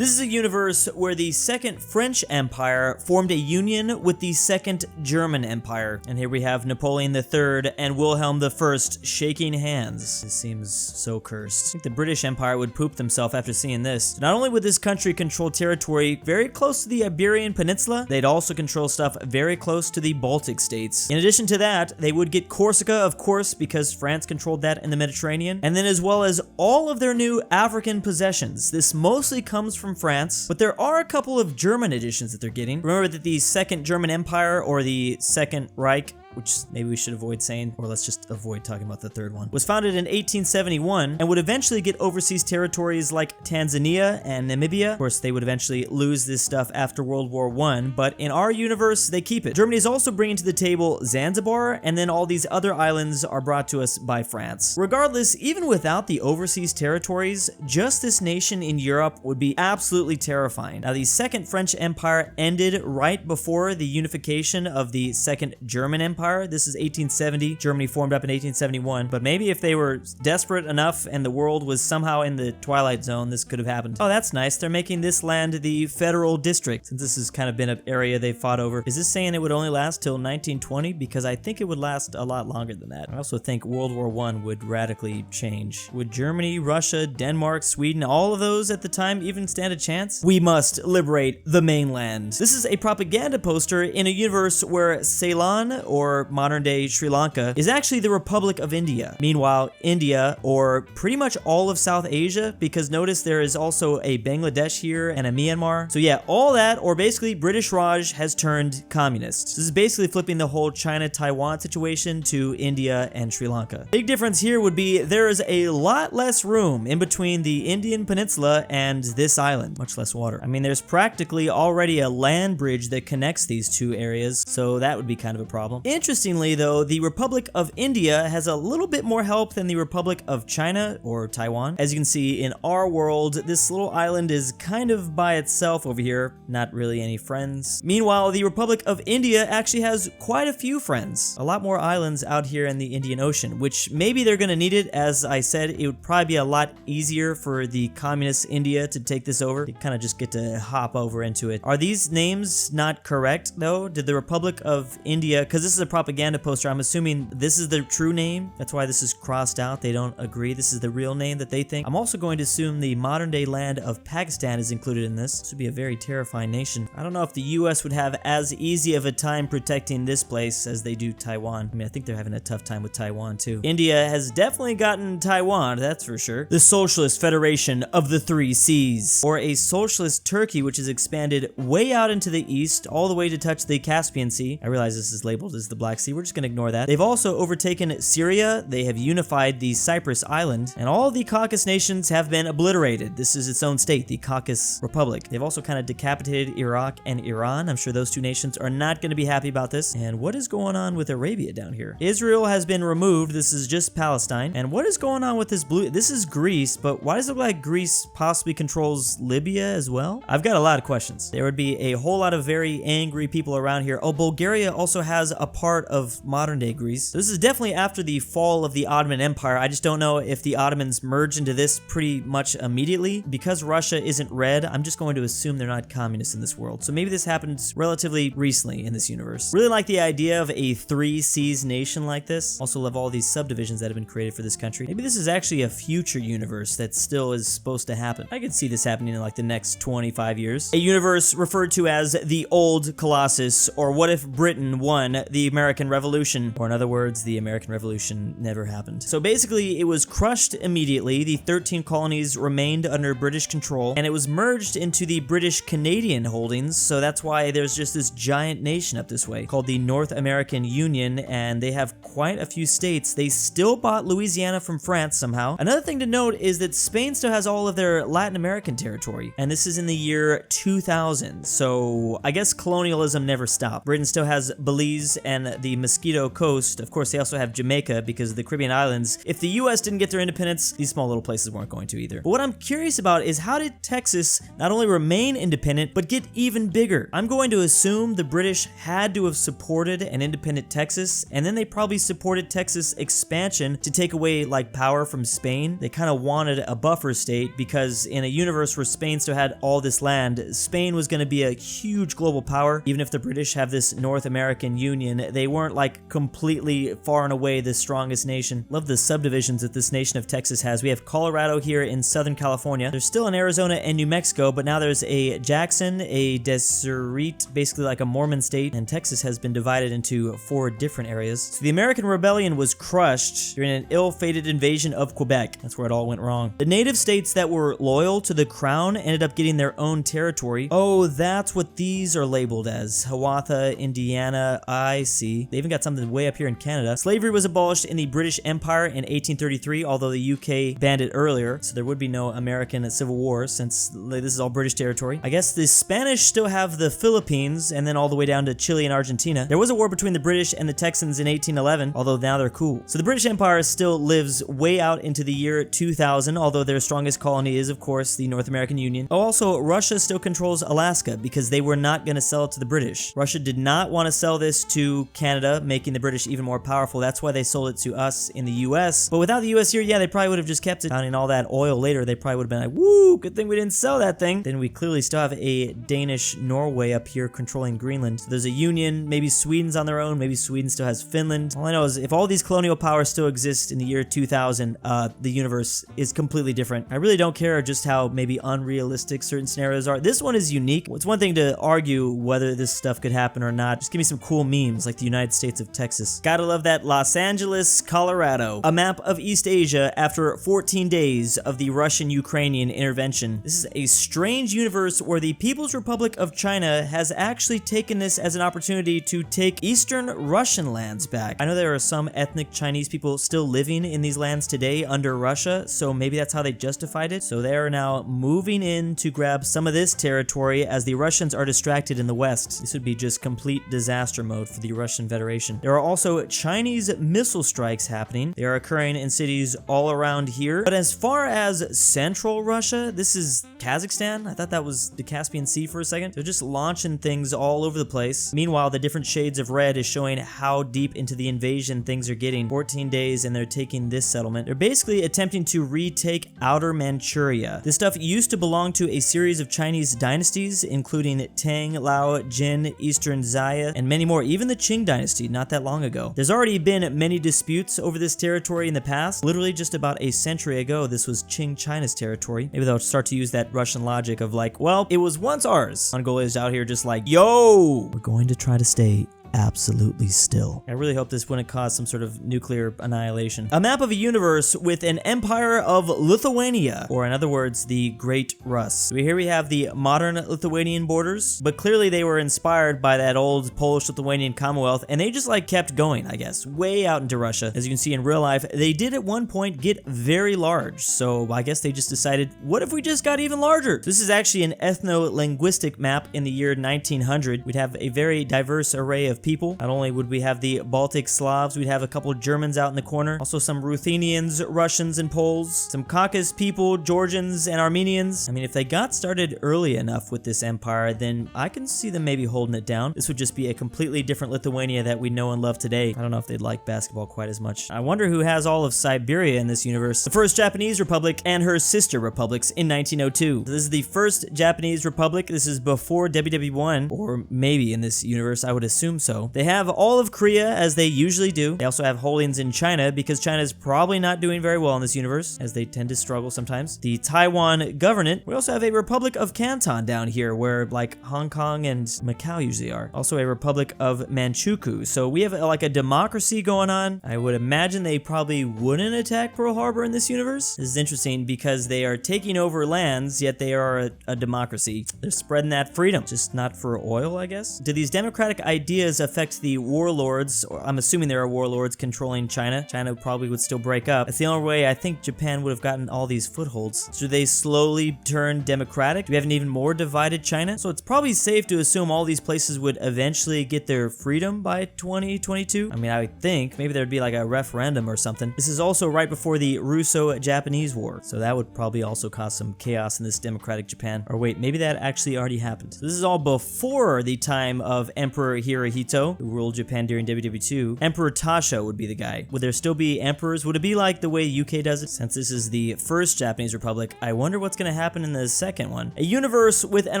This is a universe where the Second French Empire formed a union with the Second German Empire. And here we have Napoleon III and Wilhelm I shaking hands. This seems so cursed. I think the British Empire would poop themselves after seeing this. Not only would this country control territory very close to the Iberian Peninsula, they'd also control stuff very close to the Baltic states. In addition to that, they would get Corsica, of course, because France controlled that in the Mediterranean, and then as well as all of their new African possessions. This mostly comes from France, but there are a couple of German additions that they're getting. Remember that the Second German Empire, or the Second Reich, which maybe we should avoid saying, or let's just avoid talking about the third one, was founded in 1871 and would eventually get overseas territories like Tanzania and Namibia. Of course, they would eventually lose this stuff after World War I, but in our universe, they keep it. Germany is also bringing to the table Zanzibar, and then all these other islands are brought to us by France. Regardless, even without the overseas territories, just this nation in Europe would be absolutely terrifying. Now, the Second French Empire ended right before the unification of the Second German Empire. This is 1870. Germany formed up in 1871. But maybe if they were desperate enough and the world was somehow in the Twilight Zone, this could have happened. Oh, that's nice. They're making this land the Federal District, since this has kind of been an area they fought over. Is this saying it would only last till 1920? Because I think it would last a lot longer than that. I also think World War I would radically change. Would Germany, Russia, Denmark, Sweden, all of those at the time even stand a chance? We must liberate the mainland. This is a propaganda poster in a universe where Ceylon, or modern-day Sri Lanka, is actually the Republic of India. Meanwhile, India, or pretty much all of South Asia, because notice there is also a Bangladesh here and a Myanmar. So yeah, all that, or basically British Raj, has turned communist. This is basically flipping the whole China-Taiwan situation to India and Sri Lanka. Big difference here would be there is a lot less room in between the Indian Peninsula and this island, much less water. I mean, there's practically already a land bridge that connects these two areas, so that would be kind of a problem. Interestingly, though, the Republic of India has a little bit more help than the Republic of China, or Taiwan. As you can see, in our world, this little island is kind of by itself over here, not really any friends. Meanwhile, the Republic of India actually has quite a few friends. A lot more islands out here in the Indian Ocean, which maybe they're gonna need it. As I said, it would probably be a lot easier for the communist India to take this over. They kind of just get to hop over into it. Are these names not correct, though? Did the Republic of India, because this is a propaganda poster, I'm assuming this is the true name. That's why this is crossed out. They don't agree this is the real name that they think. I'm also going to assume the modern day land of Pakistan is included in this. This would be a very terrifying nation. I don't know if the US would have as easy of a time protecting this place as they do Taiwan. I mean, I think they're having a tough time with Taiwan too. India has definitely gotten Taiwan, that's for sure. The Socialist Federation of the Three Seas, or a socialist Turkey, which is expanded way out into the east, all the way to touch the Caspian Sea. I realize this is labeled as the Black Sea. We're just gonna ignore that. They've also overtaken Syria, they have unified the Cyprus island, and all the Caucasus nations have been obliterated. This is its own state, the Caucasus Republic. They've also kind of decapitated Iraq and Iran. I'm sure those two nations are not going to be happy about this. And what is going on with Arabia down here? Israel has been removed. This is just Palestine. And what is going on with this blue? This is Greece, but why does it look like Greece possibly controls Libya as well? I've got a lot of questions. There would be a whole lot of very angry people around here. Oh, Bulgaria also has a part of modern day Greece. This is definitely after the fall of the Ottoman Empire. I just don't know if the Ottomans merged into this pretty much immediately. Because Russia isn't red, I'm just going to assume they're not communists in this world. So maybe this happened relatively recently in this universe. Really like the idea of a three seas nation like this. Also love all these subdivisions that have been created for this country. Maybe this is actually a future universe that still is supposed to happen. I could see this happening in like the next 25 years. A universe referred to as the Old Colossus, or what if Britain won the American Revolution? Or in other words, the American Revolution never happened. So basically, it was crushed immediately. The 13 colonies remained under British control, and it was merged into the British-Canadian holdings, so that's why there's just this giant nation up this way called the North American Union, and they have quite a few states. They still bought Louisiana from France somehow. Another thing to note is that Spain still has all of their Latin American territory, and this is in the year 2000, so I guess colonialism never stopped. Britain still has Belize and and the Mosquito Coast. Of course, they also have Jamaica because of the Caribbean islands. If the US didn't get their independence, these small little places weren't going to either. But what I'm curious about is how did Texas not only remain independent, but get even bigger? I'm going to assume the British had to have supported an independent Texas, and then they probably supported Texas expansion to take away like power from Spain. They kind of wanted a buffer state because in a universe where Spain still had all this land, Spain was going to be a huge global power. Even if the British have this North American Union, they weren't like completely far and away the strongest nation. Love the subdivisions that this nation of Texas has. We have Colorado here in Southern California. There's still in Arizona and New Mexico, but now there's a Jackson, a Deseret, basically like a Mormon state, and Texas has been divided into 4 different areas. So the American Rebellion was crushed during an ill-fated invasion of Quebec. That's where it all went wrong. The native states that were loyal to the crown ended up getting their own territory. Oh, that's what these are labeled as. Hiawatha, Indiana, I see. They even got something way up here in Canada. Slavery was abolished in the British Empire in 1833, although the UK banned it earlier, so there would be no American Civil War since this is all British territory. I guess the Spanish still have the Philippines and then all the way down to Chile and Argentina. There was a war between the British and the Texans in 1811, although now they're cool. So the British Empire still lives way out into the year 2000, although their strongest colony is, of course, the North American Union. Oh, also, Russia still controls Alaska because they were not going to sell it to the British. Russia did not want to sell this to Canada, making the British even more powerful. That's why they sold it to us in the US. But without the US here, yeah, they probably would have just kept it. Finding all that oil later, they probably would have been like, woo, good thing we didn't sell that thing. Then we clearly still have a Danish Norway up here controlling Greenland. So there's a union, maybe Sweden's on their own, maybe Sweden still has Finland. All I know is if all these colonial powers still exist in the year 2000, the universe is completely different. I really don't care just how maybe unrealistic certain scenarios are. This one is unique. It's one thing to argue whether this stuff could happen or not. Just give me some cool memes like the United States of Texas. Gotta love that Los Angeles, Colorado. A map of East Asia after 14 days of the Russian-Ukrainian intervention. This is a strange universe where the People's Republic of China has actually taken this as an opportunity to take Eastern Russian lands back. I know there are some ethnic Chinese people still living in these lands today under Russia, so maybe that's how they justified it. So they are now moving in to grab some of this territory as the Russians are distracted in the west. This would be just complete disaster mode for the Russian Federation. There are also Chinese missile strikes happening. They are occurring in cities all around here. But as far as central Russia, this is Kazakhstan. I thought that was the Caspian Sea for a second. They're just launching things all over the place. Meanwhile, the different shades of red is showing how deep into the invasion things are getting. 14 days and they're taking this settlement. They're basically attempting to retake Outer Manchuria. This stuff used to belong to a series of Chinese dynasties, including Tang, Lao, Jin, Eastern Xia, and many more. Even the Qing dynasty not that long ago. There's already been many disputes over this territory in the past. Literally just about a century ago, this was Qing China's territory. Maybe they'll start to use that Russian logic of like, well, it was once ours. Mongolia is out here just like, yo, we're going to try to stay absolutely still. I really hope this wouldn't cause some sort of nuclear annihilation. A map of a universe with an empire of Lithuania, or in other words, the Great Rus. So here we have the modern Lithuanian borders, but clearly they were inspired by that old Polish-Lithuanian Commonwealth, and they just like kept going, I guess, way out into Russia. As you can see in real life, they did at one point get very large, so I guess they just decided, what if we just got even larger? This is actually an ethno-linguistic map in the year 1900. We'd have a very diverse array of people. Not only would we have the Baltic Slavs, we'd have a couple Germans out in the corner, also some Ruthenians, Russians, and Poles, some Caucasus people, Georgians, and Armenians. I mean, if they got started early enough with this empire, then I can see them maybe holding it down. This would just be a completely different Lithuania that we know and love today. I don't know if they'd like basketball quite as much. I wonder who has all of Siberia in this universe. The first Japanese republic and her sister republics in 1902. So this is the first Japanese republic. This is before WW1, or maybe in this universe, I would assume so. They have all of Korea, as they usually do. They also have holdings in China, because China is probably not doing very well in this universe, as they tend to struggle sometimes. The Taiwan Governorate. We also have a Republic of Canton down here, where like Hong Kong and Macau usually are. Also a Republic of Manchukuo. So we have like a democracy going on. I would imagine they probably wouldn't attack Pearl Harbor in this universe. This is interesting because they are taking over lands, yet they are a democracy. They're spreading that freedom, just not for oil, I guess. Do these democratic ideas affect the warlords, or I'm assuming there are warlords controlling China. China probably would still break up. That's the only way I think Japan would have gotten all these footholds. Should they slowly turn democratic? Do we have an even more divided China? So it's probably safe to assume all these places would eventually get their freedom by 2022. I mean, I would think maybe there'd be like a referendum or something. This is also right before the Russo-Japanese War, so that would probably also cause some chaos in this democratic Japan. Or wait, maybe that actually already happened. So this is all before the time of Emperor Hirohito, who ruled Japan during WW2. Emperor Tasha would be the guy. Would there still be emperors? Would it be like the way UK does it? Since this is the first Japanese republic, I wonder what's going to happen in the second one. A universe with an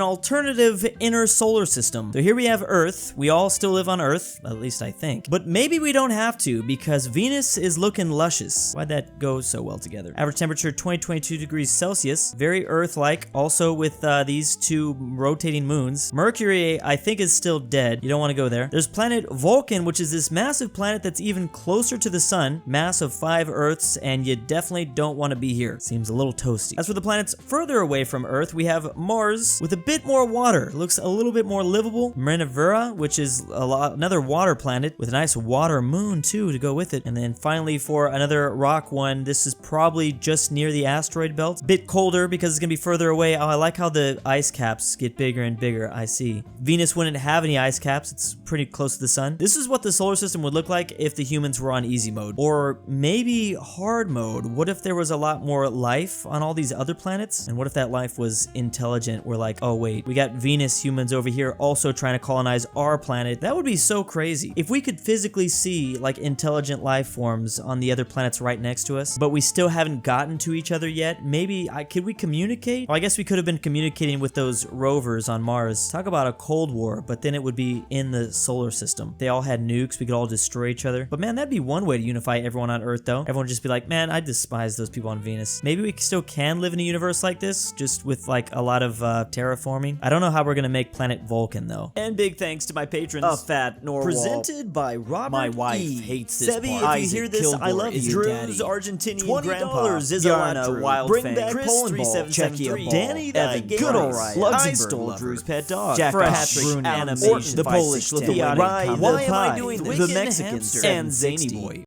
alternative inner solar system. So here we have Earth. We all still live on Earth, at least I think. But maybe we don't have to, because Venus is looking luscious. Why'd that go so well together? Average temperature 22 degrees Celsius. Very Earth-like, also with these two rotating moons. Mercury, I think, is still dead. You don't want to go there. There's planet Vulcan, which is this massive planet that's even closer to the sun. Mass of 5 Earths, and you definitely don't want to be here. Seems a little toasty. As for the planets further away from Earth, we have Mars with a bit more water. Looks a little bit more livable. Minerva, which is another water planet with a nice water moon too to go with it. And then finally for another rock one, this is probably just near the asteroid belt. Bit colder because it's gonna be further away. Oh, I like how the ice caps get bigger and bigger. I see. Venus wouldn't have any ice caps. It's pretty close to the sun. This is what the solar system would look like if the humans were on easy mode, or maybe hard mode. What if there was a lot more life on all these other planets? And what if that life was intelligent? We're like, oh wait, we got Venus humans over here also trying to colonize our planet. That would be so crazy. If we could physically see like intelligent life forms on the other planets right next to us, but we still haven't gotten to each other yet, maybe could we communicate? Well, I guess we could have been communicating with those rovers on Mars. Talk about a Cold War, but then it would be in the solar system. They all had nukes, we could all destroy each other. But man, that'd be one way to unify everyone on Earth though. Everyone would just be like, man, I despise those people on Venus. Maybe we still can live in a universe like this, just with like a lot of terraforming. I don't know how we're gonna make planet Vulcan though. And big thanks to my patrons. aPhatNarwhal. Presented by Robert My wife E. hates this Sebi, part. if you hear this, ClBlr I love is you. your Drew's daddy. Argentinian grandpa. $20 is Bjorkman, Wild Bring Fang. back Chris Polandball. 3773. DannyThyGamer. GoodOldRyah. istoledrewspetdog. jakov. Phresh Phresh Animations. The Polish-Lithuanian Why am I Commonwealth. doing The Twickenhamster Mexican and ZaneyBoi.